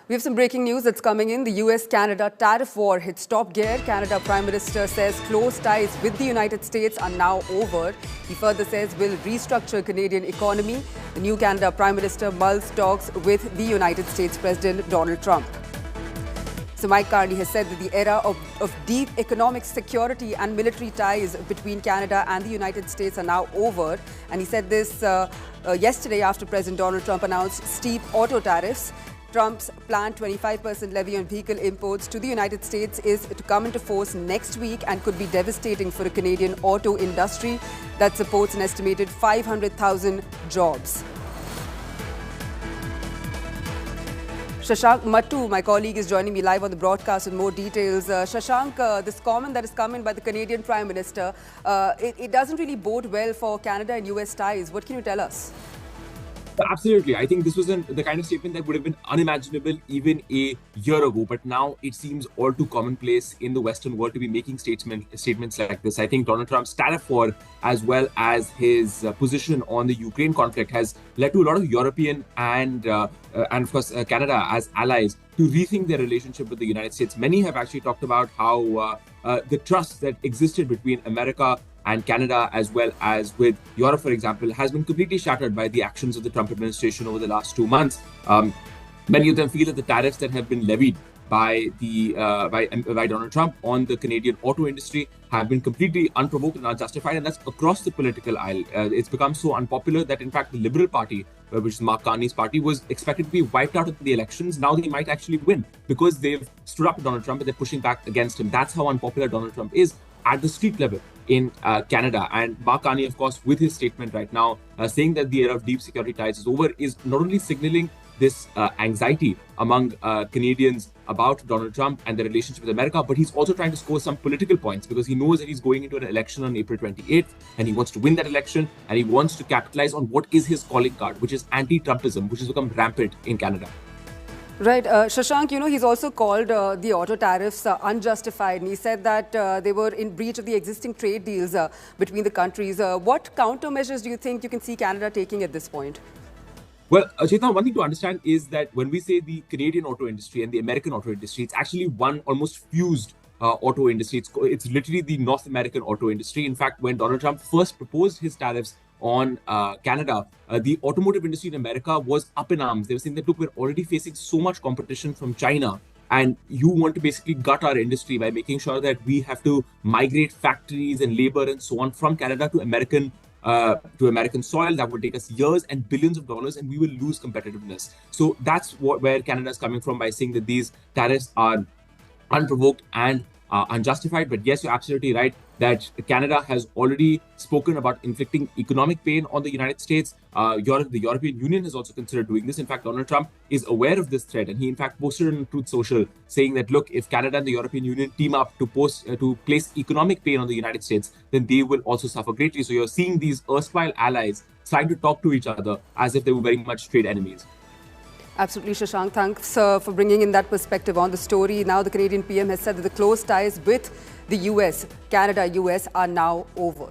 We have some breaking news that's coming in. The US-Canada tariff war hits top gear. Canada Prime Minister says close ties with the United States are now over. He further says will restructure Canadian economy. The new Canada Prime Minister mulls talks with the United States President Donald Trump. So Mike Carney has said that the era of deep economic security and military ties between Canada and the United States are now over. And he said this yesterday after President Donald Trump announced steep auto tariffs. Trump's planned 25% levy on vehicle imports to the United States is to come into force next week and could be devastating for a Canadian auto industry that supports an estimated 500,000 jobs. Shashank Mattu, my colleague, is joining me live on the broadcast with more details. Shashank, this comment that has come in by the Canadian Prime Minister, it doesn't really bode well for Canada and US ties. What can you tell us? Absolutely. I think this was the kind of statement that would have been unimaginable even a year ago. But now it seems all too commonplace in the Western world to be making statements like this. I think Donald Trump's tariff war, as well as his position on the Ukraine conflict, has led to a lot of European and of course, Canada as allies to rethink their relationship with the United States. Many have actually talked about how the trust that existed between America and Canada, as well as with Europe, for example, has been completely shattered by the actions of the Trump administration over the last 2 months. Many of them feel that the tariffs that have been levied by Donald Trump on the Canadian auto industry have been completely unprovoked and unjustified, and that's across the political aisle. It's become so unpopular that, in fact, the Liberal Party, which is Mark Carney's party, was expected to be wiped out of the elections. Now they might actually win because they've stood up to Donald Trump and they're pushing back against him. That's how unpopular Donald Trump is at the street level in Canada. And Mark Carney, of course, with his statement right now, saying that the era of deep security ties is over, is not only signaling this anxiety among Canadians about Donald Trump and the relationship with America, but he's also trying to score some political points because he knows that he's going into an election on April 28th and he wants to win that election and he wants to capitalize on what is his calling card, which is anti-Trumpism, which has become rampant in Canada. Right. Shashank, he's also called the auto tariffs unjustified. And he said that they were in breach of the existing trade deals between the countries. What countermeasures do you think you can see Canada taking at this point? Well, Chetan, one thing to understand is that when we say the Canadian auto industry and the American auto industry, it's actually one almost fused auto industry. It's literally the North American auto industry. In fact, when Donald Trump first proposed his tariffs on Canada, the automotive industry in America was up in arms. They were saying that, look, we're already facing so much competition from China, and you want to basically gut our industry by making sure that we have to migrate factories and labor and so on from Canada to American soil. That would take us years and billions of dollars, and we will lose competitiveness. So that's where Canada is coming from by saying that these tariffs are unprovoked and unjustified. But yes, you're absolutely right that Canada has already spoken about inflicting economic pain on the United States. The European Union has also considered doing this. In fact, Donald Trump is aware of this threat, and he in fact posted on Truth Social saying that, look, if Canada and the European Union team up to place economic pain on the United States, then they will also suffer greatly. So you're seeing these erstwhile allies trying to talk to each other as if they were very much trade enemies. Absolutely, Shashank. Thanks for bringing in that perspective on the story. Now the Canadian PM has said that the close ties with the US, Canada-US, are now over.